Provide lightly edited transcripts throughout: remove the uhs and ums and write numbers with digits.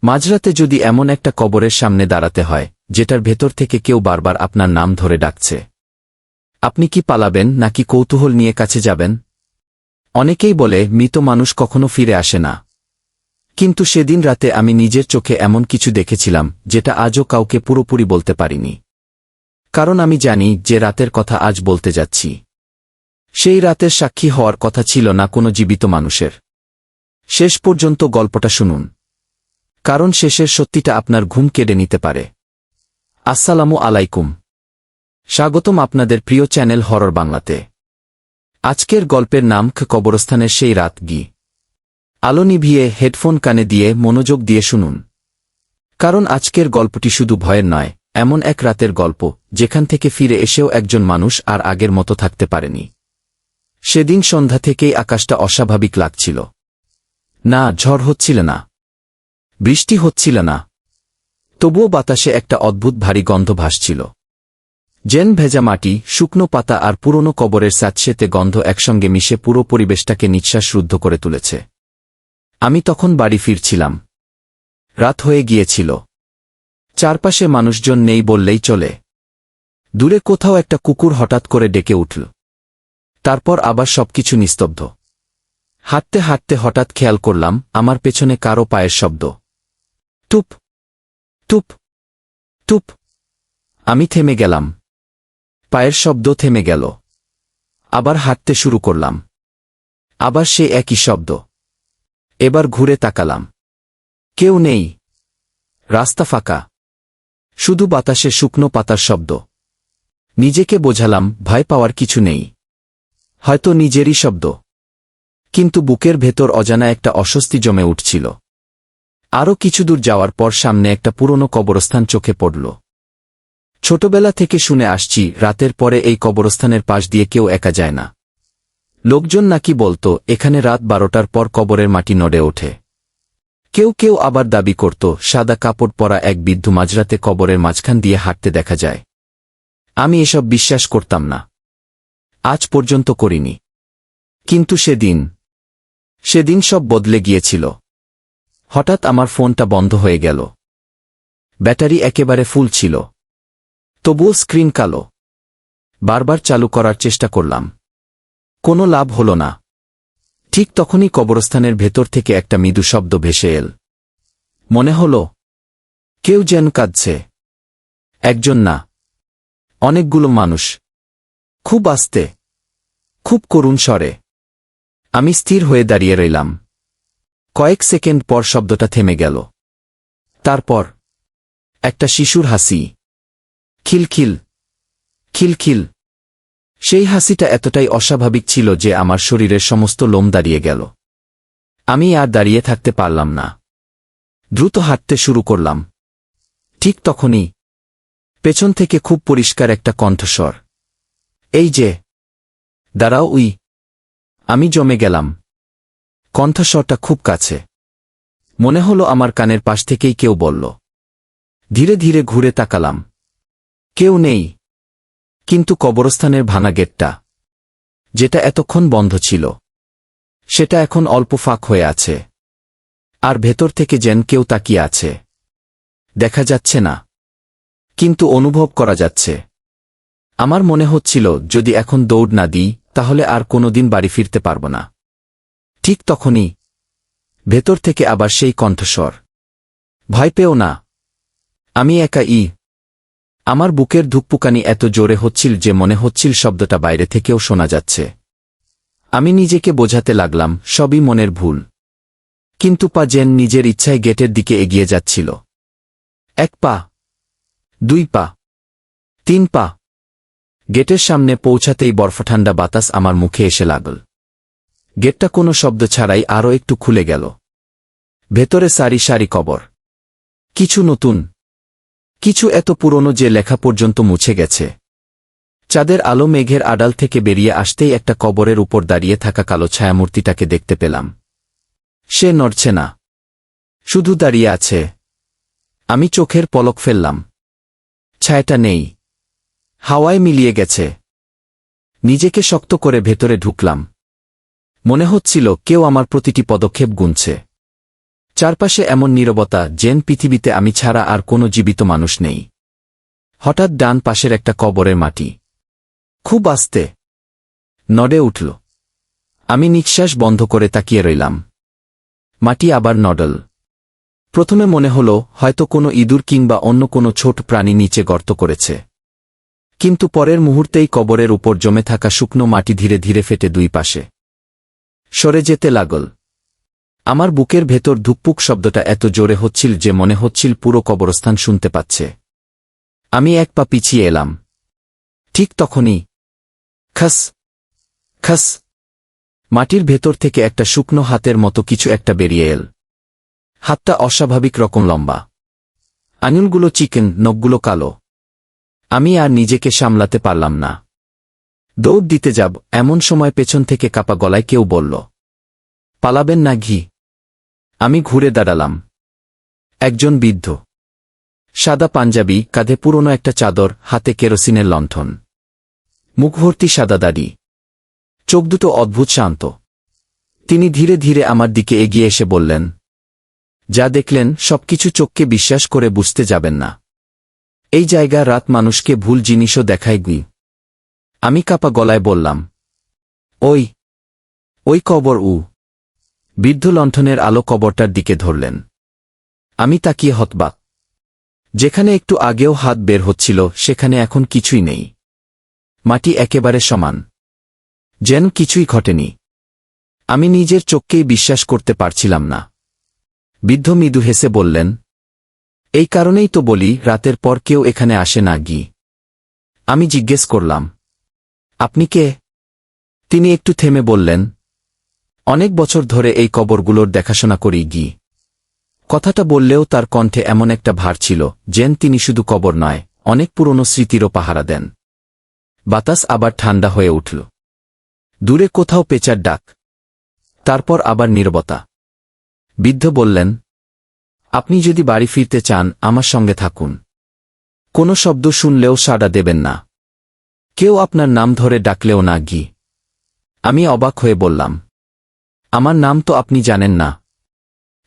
মাঝরাতে যদি এমন একটা কবরের সামনে দাঁড়াতে হয় যেটার ভেতর থেকে কেউ বারবার আপনার নাম ধরে ডাকছে, আপনি কি পালাবেন নাকি কৌতূহল নিয়ে কাছে যাবেন? অনেকেই বলে মৃত মানুষ কখনো ফিরে আসে না, কিন্তু সেদিন রাতে আমি নিজের চোখে এমন কিছু দেখেছিলাম যেটা আজও কাউকে পুরোপুরি বলতে পারিনি। কারণ আমি জানি যে রাতের কথা আজ বলতে যাচ্ছি, সেই রাতের সাক্ষী হওয়ার কথা ছিল না কোনো জীবিত মানুষের। শেষ পর্যন্ত গল্পটা শুনুন, কারণ শেষের সত্যিটা আপনার ঘুম কেড়ে নিতে পারে। আসসালামু আলাইকুম, স্বাগতম আপনাদের প্রিয় চ্যানেল হরর বাংলাতে। আজকের গল্পের নাম কবরস্থানের সেই রাত। আলো নিভিয়ে হেডফোন কানে দিয়ে মনোযোগ দিয়ে শুনুন, কারণ আজকের গল্পটি শুধু ভয়ের নয়, এমন এক রাতের গল্প যেখান থেকে ফিরে এসেও একজন মানুষ আর আগের মতো থাকতে পারেনি। সেদিন সন্ধ্যা থেকেই আকাশটা অস্বাভাবিক লাগছিল। না ঝড় হচ্ছিল না, বৃষ্টি হচ্ছিল না, তবুও বাতাসে একটা অদ্ভুত ভারী গন্ধ ভাসছিল। যেন ভেজা মাটি, শুকনো পাতা আর পুরনো কবরের স্যাঁতসেঁতে গন্ধ একসঙ্গে মিশে পুরো পরিবেশটাকে নিঃশ্বাসরুদ্ধ করে তুলেছে। আমি তখন বাড়ি ফিরছিলাম। রাত হয়ে গিয়েছিল, চারপাশে মানুষজন নেই বললেই চলে। দূরে কোথাও একটা কুকুর হঠাৎ করে ডেকে উঠল, তারপর আবার সবকিছু নিস্তব্ধ। হাঁটতে হাঁটতে হঠাৎ খেয়াল করলাম আমার পেছনে কারো পায়ের শব্দ। টুপ টুপ টুপ। আমি থেমে গেলাম। পায়ের শব্দ থেমে গেল। আবার হাঁটতে শুরু করলাম। আবার সে একই শব্দ। এবার ঘুরে তাকালাম। কেউ নেই, রাস্তা ফাঁকা, শুধু বাতাসে শুকনো পাতার শব্দ। নিজেকে বোঝালাম ভয় পাওয়ার কিছু নেই, হয়তো নিজেরই শব্দ। কিন্তু বুকের ভেতর অজানা একটা অস্বস্তি জমে উঠছিল। আরও কিছু দূর যাওয়ার পর সামনে একটা পুরনো কবরস্থান চোখে পড়ল। ছোটবেলা থেকে শুনে আসছি রাতের পরে এই কবরস্থানের পাশ দিয়ে কেউ একা যায় না। লোকজন নাকি বলতো এখানে রাত 12টার পর কবরের মাটি নড়ে ওঠে। কেউ কেউ আবার দাবি করত সাদা কাপড় পরা এক বৃদ্ধ মাঝরাতে কবরের মাঝখান দিয়ে হাঁটতে দেখা যায়। আমি এসব বিশ্বাস করতাম না, আজ পর্যন্ত করিনি। কিন্তু সেদিন সব বদলে গিয়েছিল। হঠাৎ আমার ফোনটা বন্ধ হয়ে গেল। ব্যাটারি একেবারে ফুল ছিল, তবুও স্ক্রিন কালো। বারবার চালু করার চেষ্টা করলাম, কোনো লাভ হল না। ঠিক তখনই কবরস্থানের ভেতর থেকে একটা মৃদু শব্দ ভেসে এল। মনে হল কেউ যেন কাঁদছে। একজন না, অনেকগুলো মানুষ, খুব আস্তে, খুব করুণ স্বরে। আমি স্থির হয়ে দাঁড়িয়ে রইলাম। কয়েক সেকেন্ড পর শব্দটা থেমে গেল। তারপর একটা শিশুর হাসি, খিলখিল খিলখিল। সেই হাসিটা এতটাই অস্বাভাবিক ছিল যে আমার শরীরের সমস্ত লোম দাঁড়িয়ে গেল। আমি আর দাঁড়িয়ে থাকতে পারলাম না। দ্রুত হাঁটতে শুরু করলাম। ঠিক তখনই পেছন থেকে খুব পরিষ্কার একটা কণ্ঠস্বর, এই যে, দাঁড়াও। আমি জমে গেলাম। কণ্ঠস্বরটা খুব কাছে। মনে হলো আমার কানের পাশ থেকেই কেউ বলল। ধীরে ধীরে ঘুরে তাকালাম। কেউ নেই, কিন্তু কবরস্থানের ভাঙা গেটটা, যেটা এতক্ষণ বন্ধ ছিল, সেটা এখন অল্প ফাঁক হয়ে আছে। আর ভেতর থেকে যেন কেউ তাকিয়ে আছে। দেখা যাচ্ছে না, কিন্তু অনুভব করা যাচ্ছে। আমার মনে হচ্ছিল যদি এখন দৌড় না দিই তাহলে আর কোনোদিন বাড়ি ফিরতে পারব না। ঠিক তখনই ভেতর থেকে আবার সেই কণ্ঠস্বর, ভয় পেও না, আমি একা। আমার বুকের ধুকপুকানি এত জোরে হচ্ছিল যে মনে হচ্ছিল শব্দটা বাইরে থেকেও শোনা যাচ্ছে। আমি নিজেকে বোঝাতে লাগলাম সবই মনের ভুল, কিন্তু পা যেন নিজের ইচ্ছায় গেটের দিকে এগিয়ে যাচ্ছিল। 1 পা, 2 পা, 3 পা। গেটের সামনে পৌঁছাতেই বরফঠান্ডা বাতাস আমার মুখে এসে লাগল। গেটটা কোনো শব্দ ছাড়াই আরও একটু খুলে গেল। ভেতরে সারি সারি কবর, কিছু নতুন, কিছু এত পুরনো যে লেখা পর্যন্ত মুছে গেছে। চাঁদের আলো মেঘের আড়াল থেকে বেরিয়ে আসতেই একটা কবরের উপর দাঁড়িয়ে থাকা কালো ছায়ামূর্তিটাকে দেখতে পেলাম। সে নড়ছে না, শুধু দাঁড়িয়ে আছে। আমি চোখের পলক ফেললাম। ছায়াটা নেই, হাওয়ায় মিলিয়ে গেছে। নিজেকে শক্ত করে ভেতরে ঢুকলাম। মনে হচ্ছিল কেউ আমার প্রতিটি পদক্ষেপ গুনছে। চারপাশে এমন নীরবতা যেন পৃথিবীতে আমি ছাড়া আর কোনো জীবিত মানুষ নেই। হঠাৎ ডান পাশের একটা কবরের মাটি খুব আস্তে নড়ে উঠল। আমি নিঃশ্বাস বন্ধ করে তাকিয়ে রইলাম। মাটি আবার নড়ল। প্রথমে মনে হল হয়তো কোনো ইঁদুর কিংবা অন্য কোনো ছোট প্রাণী নিচে গর্ত করেছে, কিন্তু পরের মুহূর্তেই কবরের উপর জমে থাকা শুকনো মাটি ধীরে ধীরে ফেটে দুই পাশে সরে যেতে লাগল। আমার বুকের ভেতর ধুকপুক শব্দটা এত জোরে হচ্ছিল যে মনে হচ্ছিল পুরো কবরস্থান শুনতে পাচ্ছে। আমি এক পা পিছিয়ে এলাম। ঠিক তখনই খস খস মাটির ভেতর থেকে একটা শুকনো হাতের মতো কিছু একটা বেরিয়ে এল। হাতটা অস্বাভাবিক রকম লম্বা, আঙুলগুলো চিকেন, নখগুলো কালো। আমি আর নিজেকে সামলাতে পারলাম না। দৌড় দিতে যাব এমন সময় পেছন থেকে কাপা গলায় কেউ বলল, পালাবেন না ঘি। আমি ঘুরে দাঁড়ালাম। একজন বৃদ্ধ, সাদা পাঞ্জাবি, কাঁধে পুরনো একটা চাদর, হাতে কেরোসিনের লণ্ঠন, মুখ ভর্তি সাদা দাড়ি, চোখ দুটো অদ্ভুত শান্ত। তিনি ধীরে ধীরে আমার দিকে এগিয়ে এসে বললেন, যা দেখলেন সবকিছু চোখকে বিশ্বাস করে বুঝতে যাবেন না। এই জায়গা রাত মানুষকে ভুল জিনিসও দেখায় গুই। আমি কাপা গলায় বললাম, ওই কবর। বৃদ্ধ লণ্ঠনের আলো কবরটার দিকে ধরলেন। আমি তাকিয়ে হতবাক। যেখানে একটু আগেও হাত বের হচ্ছিল সেখানে এখন কিছুই নেই। মাটি একেবারে সমান, যেন কিছুই ঘটেনি। আমি নিজের চোখকেই বিশ্বাস করতে পারছিলাম না। বৃদ্ধ মৃদু হেসে বললেন, এই কারণেই তো বলি রাতের পর কেউ এখানে আসে না গি। আমি জিজ্ঞেস করলাম, আপনি কে? তিনি একটু থেমে বললেন, অনেক বছর ধরে এই কবরগুলোর দেখাশোনা করি গি। কথাটা বললেও তার কণ্ঠে এমন একটা ভার ছিল যেন তিনি শুধু কবর নয়, অনেক পুরনো স্মৃতিরও পাহারা দেন। বাতাস আবার ঠান্ডা হয়ে উঠল। দূরে কোথাও পেঁচার ডাক। তারপর আবার নীরবতা। বৃদ্ধ বললেন, আপনি যদি বাড়ি ফিরতে চান আমার সঙ্গে থাকুন। কোনো শব্দ শুনলেও সাড়া দেবেন না। কেউ আপনার নাম ধরে ডাকলেও না গি। আমি অবাক হয়ে বললাম, আমার নাম তো আপনি জানেন না।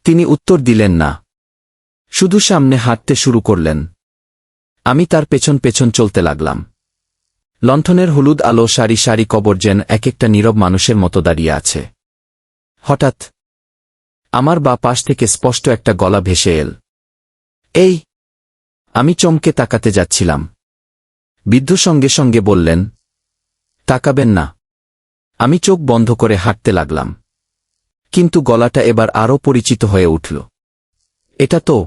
তিনি উত্তর দিলেন না, শুধু সামনে হাঁটতে শুরু করলেন। আমি তার পেছন পেছন চলতে লাগলাম। লণ্ঠনের হলুদ আলো সারি সারি কবর যেন এক একটা নীরব মানুষের মতো দাঁড়িয়ে আছে। হঠাৎ আমার বাঁ পাশ থেকে স্পষ্ট একটা গলা ভেসে এল, এই। আমি চমকে তাকাতে যাচ্ছিলাম। বৃদ্ধ সঙ্গে সঙ্গে বললেন, তাকাবেন না। আমি চোখ বন্ধ করে হাঁটতে লাগলাম। কিন্তু গলাটা এবার আরও পরিচিত হয়ে উঠল। এটা তো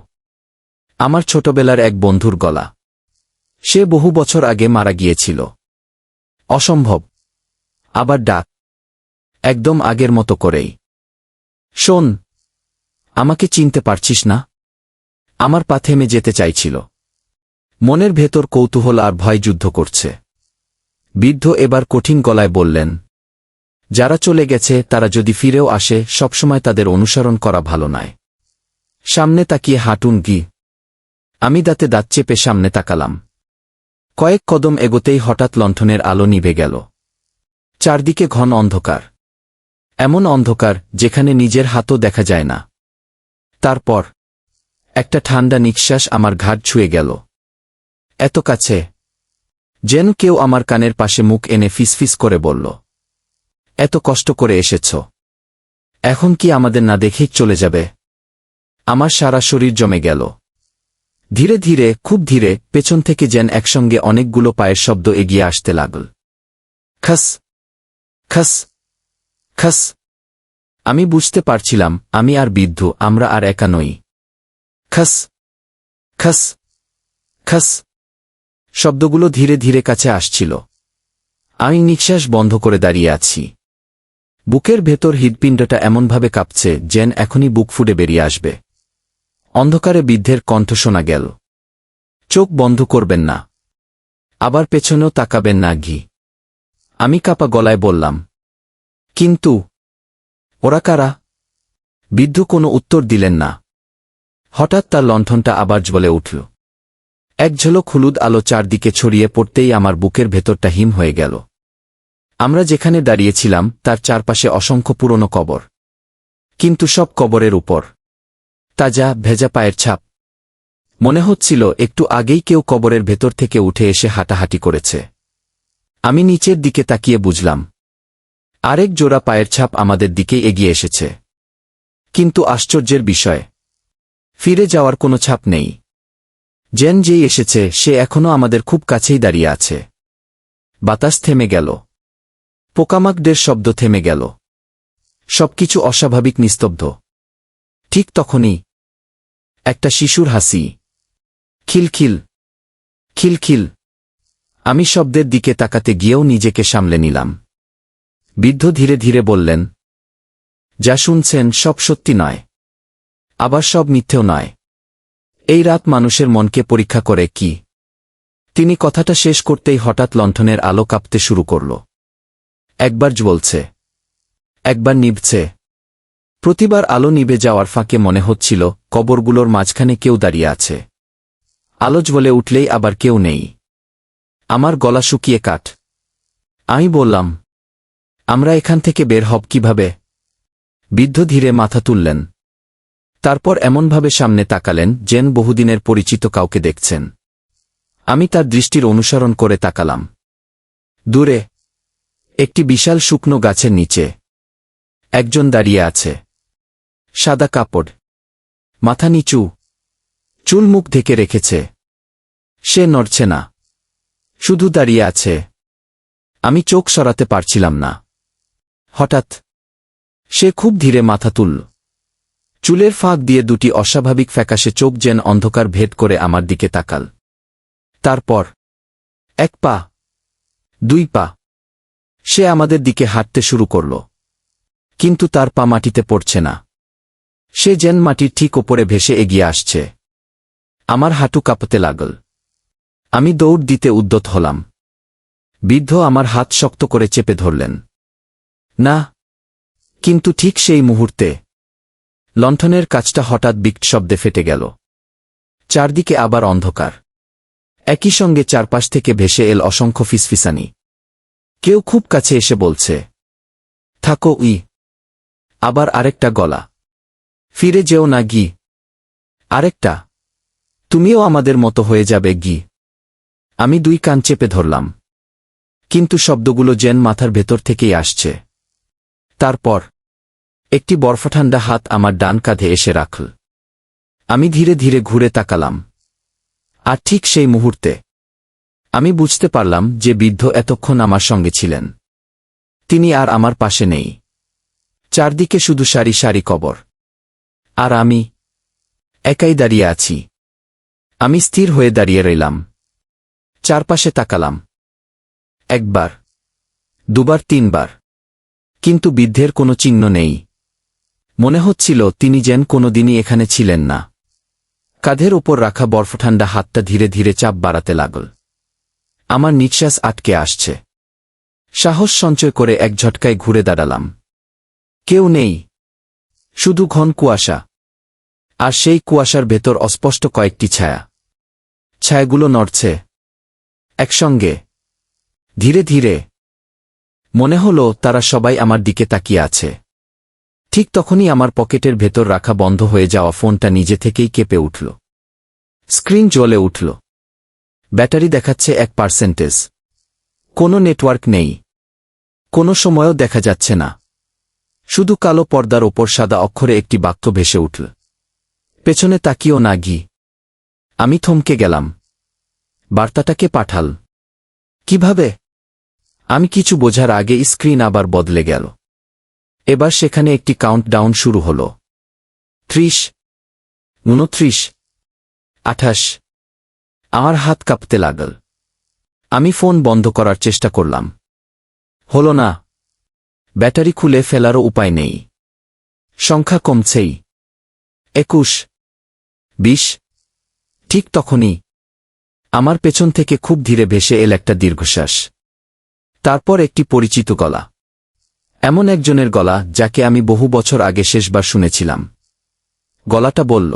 আমার ছোটবেলার এক বন্ধুর গলা। সে বহু বছর আগে মারা গিয়েছিল। অসম্ভব। আবার ডাক, একদম আগের মতো করেই। শোন, আমাকে চিনতে পারছিস না? আমার পা থেমে যেতে চাইছিল। মনের ভেতর কৌতূহল আর ভয় যুদ্ধ করছে। বৃদ্ধ এবার কঠিন গলায় বললেন, যারা চলে গেছে তারা যদি ফিরেও আসে সবসময় তাদের অনুসরণ করা ভালো নয়। সামনে তাকিয়ে হাঁটুন গি। আমি দাঁতে দাঁত চেপে সামনে তাকালাম। কয়েক কদম এগোতেই হঠাৎ লণ্ঠনের আলো নিভে গেল। চারদিকে ঘন অন্ধকার, এমন অন্ধকার যেখানে নিজের হাতও দেখা যায় না। তারপর একটা ঠান্ডা নিঃশ্বাস আমার ঘাড় ছুঁয়ে গেল। এত কাছে, যেন কেউ আমার কানের পাশে মুখ এনে ফিসফিস করে বলল, এত কষ্ট করে এসেছ, এখন কি আমাদের না দেখেই চলে যাবে? আমার সারা শরীর জমে গেল। ধীরে ধীরে, খুব ধীরে, পেছন থেকে যেন একসঙ্গে অনেকগুলো পায়ের শব্দ এগিয়ে আসতে লাগল। খস খস খস। আমি বুঝতে পারছিলাম আমি আর বৃদ্ধ, আমরা আর একা নই। খস খস খস। শব্দগুলো ধীরে ধীরে কাছে আসছিল। আমি নিঃশ্বাস বন্ধ করে দাঁড়িয়ে আছি। বুকের ভেতর হৃৎপিণ্ডটা এমনভাবে কাঁপছে যেন এখনই বুক ফুটে বেরিয়ে আসবে। অন্ধকারে বৃদ্ধের কণ্ঠ শোনা গেল, চোখ বন্ধ করবেন না, আবার পেছনেও তাকাবেন না ঘি। আমি কাঁপা গলায় বললাম, কিন্তু ওরা কারা? বৃদ্ধ কোনো উত্তর দিলেন না। হঠাৎ তার লণ্ঠনটা আবার জ্বলে উঠল। এক ঝলক হলুদ আলো চারদিকে ছড়িয়ে পড়তেই আমার বুকের ভেতরটা হিম হয়ে গেল। আমরা যেখানে দাঁড়িয়েছিলাম তার চারপাশে অসংখ্য পুরনো কবর, কিন্তু সব কবরের উপর তাজা ভেজা পায়ের ছাপ। মনে হচ্ছিল একটু আগেই কেউ কবরের ভেতর থেকে উঠে এসে হাঁটাহাঁটি করেছে। আমি নিচের দিকে তাকিয়ে বুঝলাম আরেক জোড়া পায়ের ছাপ আমাদের দিকেই এগিয়ে এসেছে। কিন্তু আশ্চর্যের বিষয়, ফিরে যাওয়ার কোনো ছাপ নেই। যেই এসেছে সে এখনও আমাদের খুব কাছেই দাঁড়িয়ে আছে। বাতাস থেমে গেল, পোকামাকড়ের শব্দ থেমে গেল, সবকিছু অস্বাভাবিক নিস্তব্ধ। ঠিক তখনই একটা শিশুর হাসি, খিলখিল খিলখিল। আমি শব্দের দিকে তাকাতে গিয়েও নিজেকে সামলে নিলাম। বৃদ্ধ ধীরে ধীরে বললেন, যা শুনছেন সব সত্যি নয়, আবার সব মিথ্যেও নয়। এই রাত মানুষের মনকে পরীক্ষা করে কি। তিনি কথাটা শেষ করতেই হঠাৎ লণ্ঠনের আলো কাঁপতে শুরু করল। একবার জ্বলছে, একবার নিভছে। প্রতিবার আলো নিভে যাওয়ার ফাঁকে মনে হচ্ছিল কবরগুলোর মাঝখানে কেউ দাঁড়িয়ে আছে। আলো জ্বলে উঠলেই আবার কেউ নেই। আমার গলা শুকিয়ে কাঠ। আমি বললাম, আমরা এখান থেকে বের হব কিভাবে? বৃদ্ধ ধীরে মাথা তুললেন। তারপর এমনভাবে সামনে তাকালেন যেন বহুদিনের পরিচিত কাউকে দেখছেন। আমি তার দৃষ্টির অনুসরণ করে তাকালাম। দূরে একটি বিশাল শুকনো গাছের নিচে একজন দাঁড়িয়ে আছে। সাদা কাপড়, মাথা নিচু, চুল মুখ ঢেকে রেখেছে। সে নড়ছে না, শুধু দাঁড়িয়ে আছে। আমি চোখ সরাতে পারছিলাম না। হঠাৎ সে খুব ধীরে মাথা তুলল। চুলের ফাঁক দিয়ে দুটি অস্বাভাবিক ফ্যাকাশে চোখ যেন অন্ধকার ভেদ করে আমার দিকে তাকাল। তারপর এক পা, দুই পা। সে আমাদের দিকে হাঁটতে শুরু করল, কিন্তু তার পা মাটিতে পড়ছে না। সে যেন মাটির ঠিক ওপরে ভেসে এগিয়ে আসছে। আমার হাঁটু কাঁপতে লাগল। আমি দৌড় দিতে উদ্যত হলাম। বৃদ্ধ আমার হাত শক্ত করে চেপে ধরলেন। না। কিন্তু ঠিক সেই মুহূর্তে লণ্ঠনের কাচটা হঠাৎ বিকট শব্দে ফেটে গেল। চারদিকে আবার অন্ধকার। একই সঙ্গে চারপাশ থেকে ভেসে এল অসংখ্য ফিসফিসানি। কেউ খুব কাছে এসে বলছে, থাকো উই। আবার আরেকটা গলা, ফিরে যেও না গি। আরেকটা, তুমিও আমাদের মতো হয়ে যাবে গি। আমি দুই কান চেপে ধরলাম, কিন্তু শব্দগুলো যেন মাথার ভেতর থেকেই আসছে। তারপর একটি বরফঠান্ডা হাত আমার ডান কাঁধে এসে রাখল। আমি ধীরে ধীরে ঘুরে তাকালাম। আর ঠিক সেই মুহূর্তে আমি বুঝতে পারলাম যে বৃদ্ধ এতক্ষণ আমার সঙ্গে ছিলেন। তিনি আর আমার পাশে নেই। চারদিকে শুধু সারি সারি কবর। আর আমি একাই দাঁড়িয়ে আছি। আমি স্থির হয়ে দাঁড়িয়ে রইলাম। চারপাশে তাকালাম। একবার, দুবার, তিনবার, কিন্তু বৃদ্ধের কোনো চিহ্ন নেই। মনে হচ্ছিল তিনি যেন কোনোদিনই এখানে ছিলেন না। কাঁধের ওপর রাখা বরফঠান্ডা হাতটা ধীরে ধীরে চাপ বাড়াতে লাগল। আমার নিঃশ্বাস আটকে আসছে। সাহস সঞ্চয় করে এক ঝটকায় ঘুরে দাঁড়ালাম। কেউ নেই, শুধু ঘন কুয়াশা। আর সেই কুয়াশার ভেতর অস্পষ্ট কয়েকটি ছায়া। ছায়াগুলো নড়ছে একসঙ্গে, ধীরে ধীরে। মনে হলো তারা সবাই আমার দিকে তাকিয়ে আছে। ঠিক তখনই আমার পকেটের ভেতর রাখা বন্ধ হয়ে যাওয়া ফোনটা নিজে থেকেই কেঁপে উঠল। স্ক্রিন জ্বলে উঠল। ব্যাটারি দেখাচ্ছে 1%। কোনো নেটওয়ার্ক নেই। কোনো সময়ও দেখা যাচ্ছে না। শুধু কালো পর্দার ওপর সাদা অক্ষরে একটি বাক্য ভেসে উঠল, পেছনে তাকিও না গি। আমি থমকে গেলাম। বার্তাটাকে পাঠাল কিভাবে? আমি কিছু বোঝার আগে স্ক্রিন আবার বদলে গেল। এবার সেখানে একটি কাউন্টডাউন শুরু হল। 30, 29, 28। আমার হাত কাঁপতে লাগল। আমি ফোন বন্ধ করার চেষ্টা করলাম। হলো না। ব্যাটারি খুলে ফেলারও উপায় নেই। সংখ্যা কমছেই। 21, 20। ঠিক তখনই আমার পেছন থেকে খুব ধীরে ভেসে এল একটা দীর্ঘশ্বাস। তারপর একটি পরিচিত গলা। এমন একজনের গলা যাকে আমি বহু বছর আগে শেষবার শুনেছিলাম। গলাটা বলল,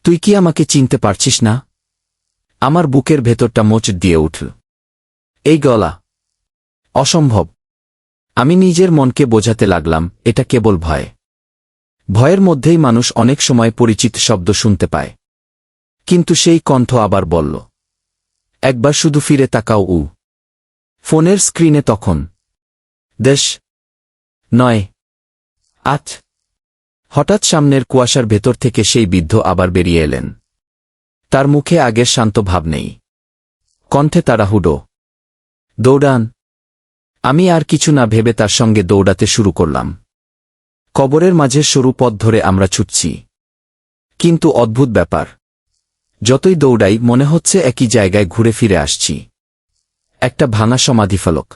তুই কি আমাকে চিনতে পারছিস না? আমার বুকের ভেতরটা মোচ দিয়ে উঠল। এই গলা অসম্ভব। আমি নিজের মনকে বোঝাতে লাগলাম, এটা কেবল ভয়। ভয়ের মধ্যেই মানুষ অনেক সময় পরিচিত শব্দ শুনতে পায়। কিন্তু সেই কণ্ঠ আবার বলল, একবার শুধু ফিরে তাকাও। ফোনের স্ক্রিনে তখন 10:09 হঠাৎ সামনের কুয়াশার ভেতর থেকে সেই বৃদ্ধ আবার বেরিয়ে এলেন। তার মুখে আগের শান্ত ভাব নেই, কণ্ঠে তাড়াহুড়ো। দৌড়ান। আমি আর কিছু না ভেবে তার সঙ্গে দৌড়াতে শুরু করলাম। কবরের মাঝে সরু পথ ধরে আমরা ছুটছি। কিন্তু অদ্ভুত ব্যাপার, যতই দৌড়াই মনে হচ্ছে একই জায়গায় ঘুরে ফিরে আসছি। একটা ভাঙা সমাধিফলক,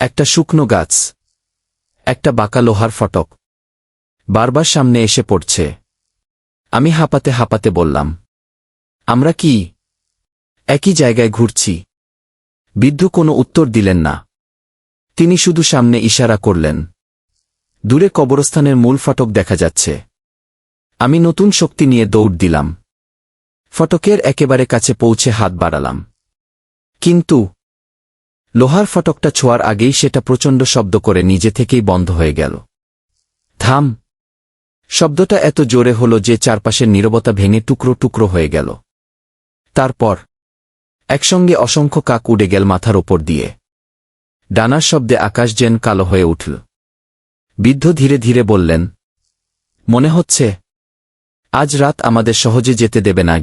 একটা শুকনো গাছ, একটা বাঁকা লোহার ফটক বারবার সামনে এসে পড়ছে। আমি হাঁপাতে হাঁপাতে বললাম, আমরা কি একই জায়গায় ঘুরছি? বৃদ্ধ কোনো উত্তর দিলেন না। তিনি শুধু সামনে ইশারা করলেন। দূরে কবরস্থানের মূল ফটক দেখা যাচ্ছে। আমি নতুন শক্তি নিয়ে দৌড় দিলাম। ফটকের একেবারে কাছে পৌঁছে হাত বাড়ালাম। কিন্তু লোহার ফটকটা ছোঁয়ার আগেই সেটা প্রচণ্ড শব্দ করে নিজে থেকেই বন্ধ হয়ে গেল। থাম। শব্দটা এত জোরে হলো যে চারপাশের নীরবতা ভেঙে টুকরো টুকরো হয়ে গেল। তারপর একসঙ্গে অসংখ্য কাক উড়ে গেল মাথার ওপর দিয়ে। ডানার শব্দে আকাশ যেন কালো হয়ে উঠল। বৃদ্ধ ধীরে ধীরে বললেন, মনে হচ্ছে আজ রাত আমাদের সহজে যেতে দেবে না।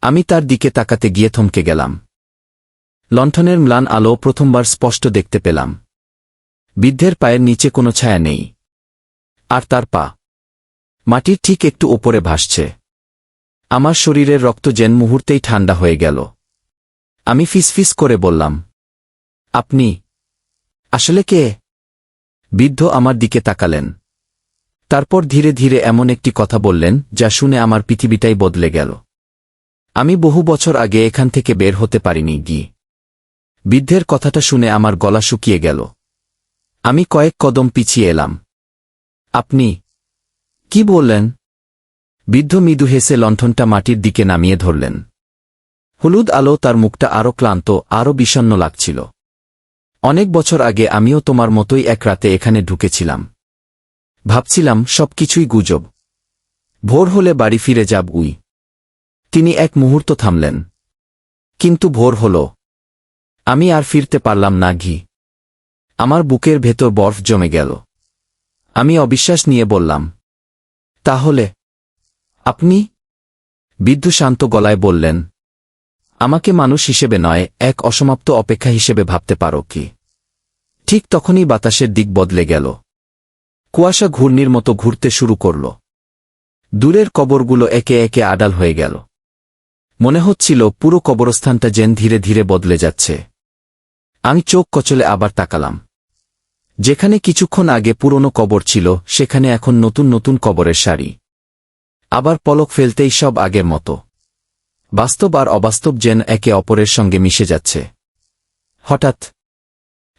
আমি তার দিকে তাকাতে গিয়ে থমকে গেলাম। লণ্ঠনের ম্লান আলো প্রথমবার স্পষ্ট দেখতে পেলাম। বৃদ্ধের পায়ের নিচে কোনো ছায়া নেই, আর তার পা মাটির ঠিক একটু ওপরে ভাসছে। আমার শরীরের রক্ত যেন মুহূর্তেই ঠান্ডা হয়ে গেল। আমি ফিসফিস করে বললাম, আপনি আসলে কে? বৃদ্ধ আমার দিকে তাকালেন। তারপর ধীরে ধীরে এমন একটি কথা বললেন যা শুনে আমার পৃথিবীটাই বদলে গেল। আমি বহু বছর আগে এখান থেকে বের হতে পারিনি। বৃদ্ধের কথাটা শুনে আমার গলা শুকিয়ে গেল। আমি কয়েক কদম পিছিয়ে এলাম। আপনি কি বললেন? বৃদ্ধ মৃদু হেসে লণ্ঠনটা মাটির দিকে নামিয়ে ধরলেন। হলুদ আলো তার মুখটা আরও ক্লান্ত, আরও বিষণ্ণ লাগছিল। অনেক বছর আগে আমিও তোমার মতোই এক রাতে এখানে ঢুকেছিলাম। ভাবছিলাম সবকিছুই গুজব। ভোর হলে বাড়ি ফিরে যাব। তিনি এক মুহূর্ত থামলেন। কিন্তু ভোর হল। আমি আর ফিরতে পারলাম না। আমার বুকের ভেতর বরফ জমে গেল। আমি অবিশ্বাস নিয়ে বললাম, তাহলে আপনি? বৃদ্ধ শান্ত গলায় বললেন, আমাকে মানুষ হিসেবে নয়, এক অসমাপ্ত অপেক্ষা হিসেবে ভাবতে পারো কি? ঠিক তখনই বাতাসের দিক বদলে গেল। কুয়াশা ঘূর্ণির মতো ঘুরতে শুরু করল। দূরের কবরগুলো একে একে আড়াল হয়ে গেল। মনে হচ্ছিল পুরো কবরস্থানটা যেন ধীরে ধীরে বদলে যাচ্ছে। আমি চোখ কচলে আবার তাকালাম। যেখানে কিছুক্ষণ আগে পুরনো কবর ছিল, সেখানে এখন নতুন নতুন কবরের সারি। আবার পলক ফেলতেই সব আগের মতো। বাস্তব আর অবাস্তব যেন একে অপরের সঙ্গে মিশে যাচ্ছে। হঠাৎ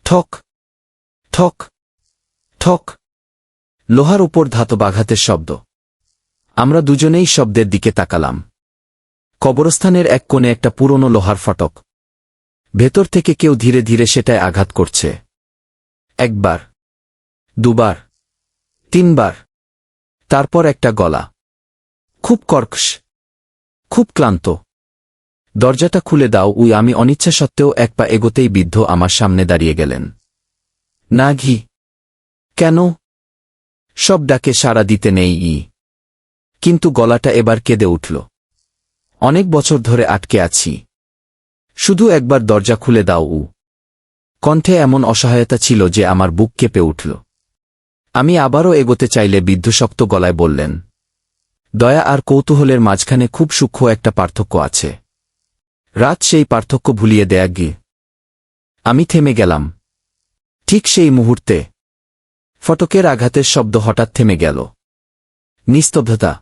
ঠক ঠক ঠক, লোহার উপর ধাতব আঘাতের শব্দ। আমরা দুজনেই শব্দের দিকে তাকালাম। কবরস্থানের এক কোণে একটা পুরনো লোহার ফটক। ভেতর থেকে কেউ ধীরে ধীরে সেটায় আঘাত করছে। একবার, দুবার, তিনবার। তারপর একটা গলা, খুব কর্কশ, খুব ক্লান্ত। দরজাটা খুলে দাও। আমি অনিচ্ছা সত্ত্বেও এক পা এগোতেই বৃদ্ধ আমার সামনে দাঁড়িয়ে গেলেন। না। কেন? সব ডাকে সাড়া দিতে নেই। কিন্তু গলাটা এবার কেঁদে উঠল। অনেক বছর ধরে আটকে আছি, শুধু একবার দরজা খুলে দাও। কণ্ঠে এমন অসহায়তা ছিল যে আমার বুক কেঁপে উঠল। আমি আবারও এগোতে চাইলে বৃদ্ধ শক্ত গলায় বললেন, দয়া আর কৌতূহলের মাঝখানে খুব সূক্ষ্ম একটা পার্থক্য আছে। রাত সেই পার্থক্য ভুলিয়ে দেয়া। আমি থেমে গেলাম। ঠিক সেই মুহূর্তে ফটকের আঘাতের শব্দ হঠাৎ থেমে গেল। নিস্তব্ধতা।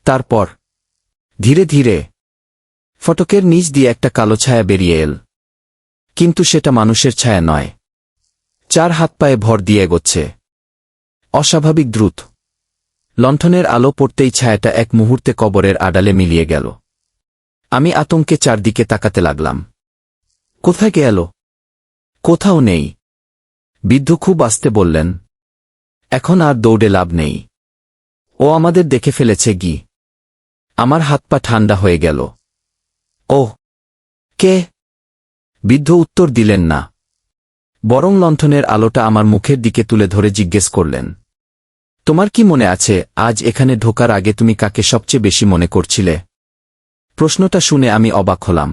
তারপর ধীরে ধীরে ফটকের নিচ দিয়ে একটা কালো ছায়া বেরিয়ে এল। কিন্তু সেটা মানুষের ছায়া নয়। 4 হাত পায়ে ভর দিয়ে এগোচ্ছে, অস্বাভাবিক দ্রুত। লণ্ঠনের আলো পড়তেই ছায়াটা এক মুহূর্তে কবরের আড়ালে মিলিয়ে গেল। আমি আতঙ্কে চারদিকে তাকাতে লাগলাম। কোথায় গেল? কোথাও নেই। বৃদ্ধ খুব আস্তে বললেন, এখন আর দৌড়ে লাভ নেই। ও আমাদের দেখে ফেলেছে গি। আমার হাত পা ঠান্ডা হয়ে গেল। ও কে? বৃদ্ধ উত্তর দিলেন না, বরং লণ্ঠনের আলোটা আমার মুখের দিকে তুলে ধরে জিজ্ঞেস করলেন, তোমার কি মনে আছে আজ এখানে ঢোকার আগে তুমি কাকে সবচেয়ে বেশি মনে করছিলে? প্রশ্নটা শুনে আমি অবাক হলাম।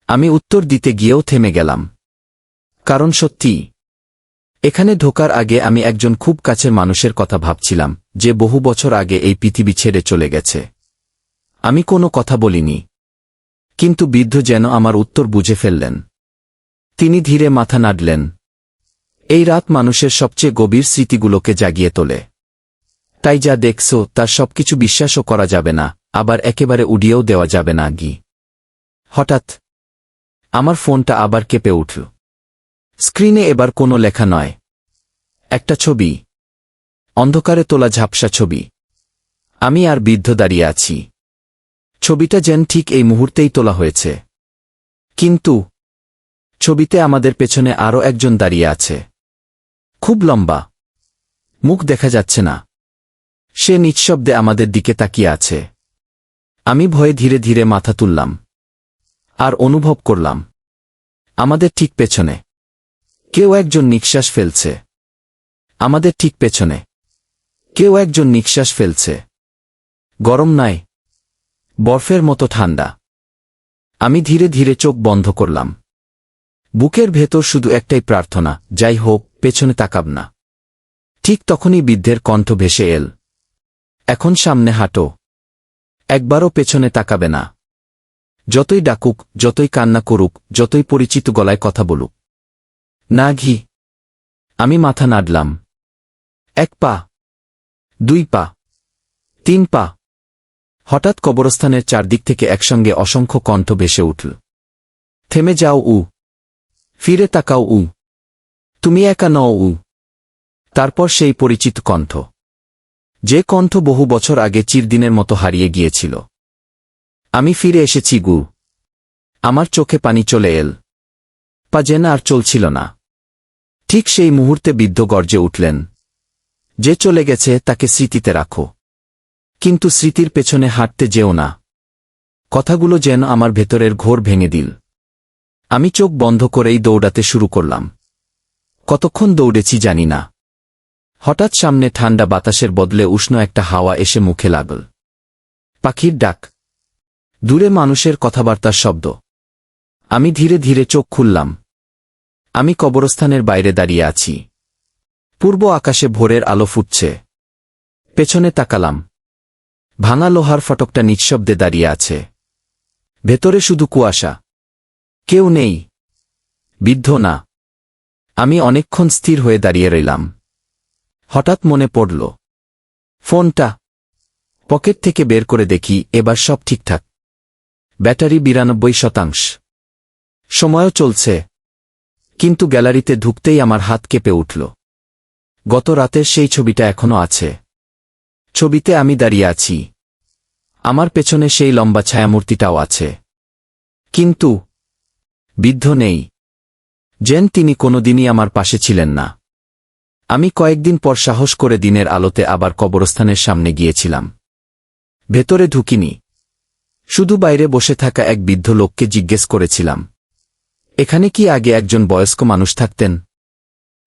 আমি উত্তর দিতে গিয়েও থেমে গেলাম। কারণ সত্যি, এখানে ঢোকার আগে আমি একজন খুব কাছের মানুষের কথা ভাবছিলাম, যে বহু বছর আগে এই পৃথিবী ছেড়ে চলে গেছে। আমি কোনো কথা বলিনি, কিন্তু বৃদ্ধ যেন আমার উত্তর বুঝে ফেললেন। তিনি ধীরে মাথা নাড়লেন। এই রাত মানুষের সবচেয়ে গভীর স্মৃতিগুলোকে জাগিয়ে তোলে। তাই যা দেখছো তার সবকিছু বিশ্বাসও করা যাবে না, আবার একেবারে উড়িয়েও দেওয়া যাবে না গি। হঠাৎ আমার ফোনটা আবার কেঁপে উঠল। স্ক্রিনে এবার কোনো লেখা নয়, একটা ছবি, অন্ধকারে তোলা ঝাপসা ছবি। আমি আর বৃদ্ধ দাঁড়িয়ে আছি। ছবিটা যেন ঠিক এই মুহূর্তেই তোলা হয়েছে। কিন্তু ছবিতে আমাদের পেছনে আরও একজন দাঁড়িয়ে আছে। খুব লম্বা, মুখ দেখা যাচ্ছে না। সে নিঃশব্দে আমাদের দিকে তাকিয়ে আছে। আমি ভয়ে ধীরে ধীরে মাথা তুললাম, আর অনুভব করলাম আমাদের ঠিক পেছনে কেউ একজন নিঃশ্বাস ফেলছে। আমাদের ঠিক পেছনে কেউ একজন নিঃশ্বাস ফেলছে। গরম নয়, বরফের মতো ঠান্ডা। আমি ধীরে ধীরে চোখ বন্ধ করলাম। বুকের ভেতর শুধু একটাই প্রার্থনা, যাই হোক পেছনে তাকাব না। ঠিক তখনই বৃদ্ধের কণ্ঠ ভেসে এল, এখন সামনে হাঁটো, একবারও পেছনে তাকাবে না। যতই ডাকুক, যতই কান্না করুক, যতই পরিচিত গলায় কথা বলুক না ঘি। আমি মাথা নাড়লাম। 1 পা, 2 পা, 3 পা। হঠাৎ কবরস্থানের চারদিক থেকে একসঙ্গে অসংখ্য কণ্ঠ ভেসে উঠল। থেমে যাও উ, ফিরে তাকাও উ, তুমি একা নও উ। তারপর সেই পরিচিত কণ্ঠ, যে কণ্ঠ বহু বছর আগে চিরদিনের মতো হারিয়ে গিয়েছিল। আমি ফিরে এসেছি গু। আমার চোখে পানি চলে এল। পা যেন আর চলছিল না। ঠিক সেই মুহূর্তে বৃদ্ধ গর্জে উঠলেন, যে চলে গেছে তাকে স্মৃতিতে রাখো, কিন্তু স্মৃতির পেছনে হাঁটতে যেও না। কথাগুলো যেন আমার ভেতরের ঘোর ভেঙে দিল। আমি চোখ বন্ধ করেই দৌড়াতে শুরু করলাম। কতক্ষণ দৌড়েছি জানি না। হঠাৎ সামনে ঠান্ডা বাতাসের বদলে উষ্ণ একটা হাওয়া এসে মুখে লাগল। পাখির ডাক, দূরে মানুষের কথাবার্তার শব্দ। আমি ধীরে ধীরে চোখ খুললাম। আমি কবরস্থানের বাইরে দাঁড়িয়ে আছি। পূর্ব আকাশে ভোরের আলো ফুটছে। পেছনে তাকালাম। ভাঙা লোহার ফটকটা নিঃশব্দে দাঁড়িয়ে আছে। ভেতরে শুধু কুয়াশা। কেউ নেই। বৃদ্ধ না। আমি অনেকক্ষণ স্থির হয়ে দাঁড়িয়ে রইলাম। হঠাৎ মনে পড়ল ফোনটা। পকেট থেকে বের করে দেখি, এবার সব ঠিকঠাক। ব্যাটারি 92%। সময়ও চলছে। কিন্তু গ্যালারিতে ঢুকতেই আমার হাত কেঁপে উঠল। গত রাতের সেই ছবিটা এখনো আছে। ছবিতে আমি দাঁড়িয়ে আছি। আমার পেছনে সেই লম্বা ছায়ামূর্তিটাও আছে। কিন্তু বৃদ্ধ নেই। যেন তিনি কোনোদিনই আমার পাশে ছিলেন না। আমি কয়েকদিন পর সাহস করে দিনের আলোতে আবার কবরস্থানের সামনে গিয়েছিলাম। ভেতরে ঢুকিনি। শুধু বাইরে বসে থাকা এক বৃদ্ধ লোককে জিজ্ঞেস করেছিলাম, এখানে কি আগে একজন বয়স্ক মানুষ থাকতেন?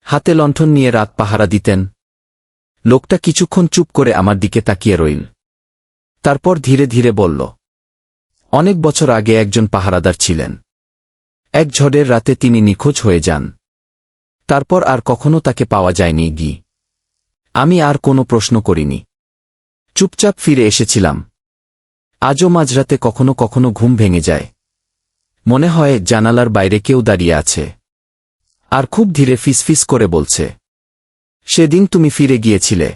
হাতে লণ্ঠন নিয়ে রাত পাহারা দিতেন? লোকটা কিছুক্ষণ চুপ করে আমার দিকে তাকিয়ে রইল। তারপর ধীরে ধীরে বলল, অনেক বছর আগে একজন পাহারাদার ছিলেন। এক ঝড়ের রাতে তিনি নিখোঁজ হয়ে যান। তারপর আর কখনো তাকে পাওয়া যায়নি গি। আমি আর কোনো প্রশ্ন করিনি। চুপচাপ ফিরে এসেছিলাম। আজও মাঝরাতে কখনো কখনো ঘুম ভেঙে যায়। মনে হয় জানালার বাইরে কেউ দাঁড়িয়ে আছে, আর খুব ধীরে ফিসফিস করে বলছে, সেদিন তুমি ফিরে গিয়েছিলে,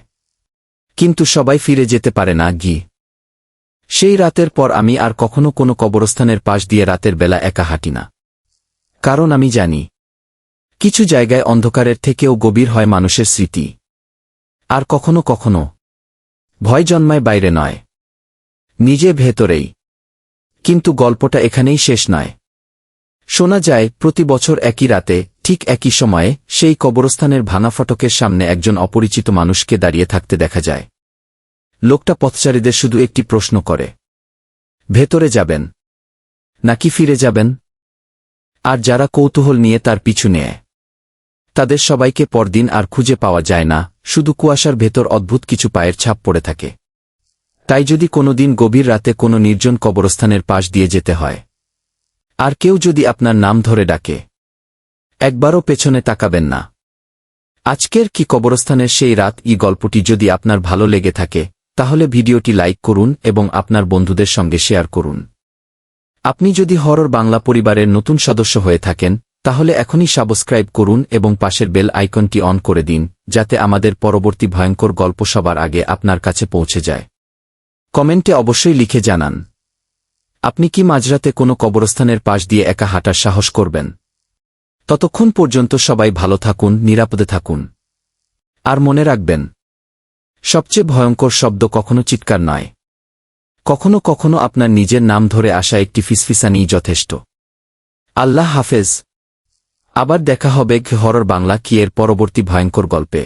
কিন্তু সবাই ফিরে যেতে পারে না গি। সেই রাতের পর আমি আর কখনো কোনো কবরস্থানের পাশ দিয়ে রাতের বেলা একা হাঁটি না। কারণ আমি জানি, কিছু জায়গায় অন্ধকারের থেকেও গভীর হয় মানুষের স্মৃতি। আর কখনো কখনো ভয় জন্মায় বাইরে নয়, নিজে ভেতরেই। কিন্তু গল্পটা এখানেই শেষ নয়। শোনা যায় প্রতি বছর একই রাতে ঠিক একই সময়ে সেই কবরস্থানের ভাঙা ফটকের সামনে একজন অপরিচিত মানুষকে দাঁড়িয়ে থাকতে দেখা যায়। লোকটা পথচারীদের শুধু একটি প্রশ্ন করে, ভেতরে যাবেন নাকি ফিরে যাবেন? আর যারা কৌতূহল নিয়ে তার পিছু নেয় তাদের সবাইকে পরদিন আর খুঁজে পাওয়া যায় না, শুধু কুয়াশার ভেতর অদ্ভুত কিছু পায়ের ছাপ পড়ে থাকে। তাই যদি কোনোদিন গভীর রাতে কোনো নির্জন কবরস্থানের পাশ দিয়ে যেতে হয়, আর কেউ যদি আপনার নাম ধরে ডাকে, একবারও পেছনে তাকাবেন না। আজকের কি কবরস্থানের সেই রাত গল্পটি যদি আপনার ভালো লেগে থাকে, তাহলে ভিডিওটি লাইক করুন এবং আপনার বন্ধুদের সঙ্গে শেয়ার করুন। আপনি যদি হরর বাংলা পরিবারের নতুন সদস্য হয়ে থাকেন, তাহলে এখনই সাবস্ক্রাইব করুন এবং পাশের বেল আইকনটি অন করে দিন, যাতে আমাদের পরবর্তী ভয়ঙ্কর গল্প সবার আগে আপনার কাছে পৌঁছে যায়। কমেন্টে অবশ্যই লিখে জানান, আপনি কি মাঝরাতে কোনো কবরস্থানের পাশ দিয়ে একা হাঁটার সাহস করবেন? ততক্ষণ পর্যন্ত সবাই ভালো থাকুন, নিরাপদে থাকুন। আর মনে রাখবেন, সবচেয়ে ভয়ঙ্কর শব্দ কখনো চিৎকার নয়, কখনো কখনো আপনার নিজের নাম ধরে আসা একটি ফিসফিসানিই যথেষ্ট। আল্লাহ হাফেজ। আবার দেখা হবে হরর বাংলা কি এর পরবর্তী ভয়ঙ্কর গল্পে।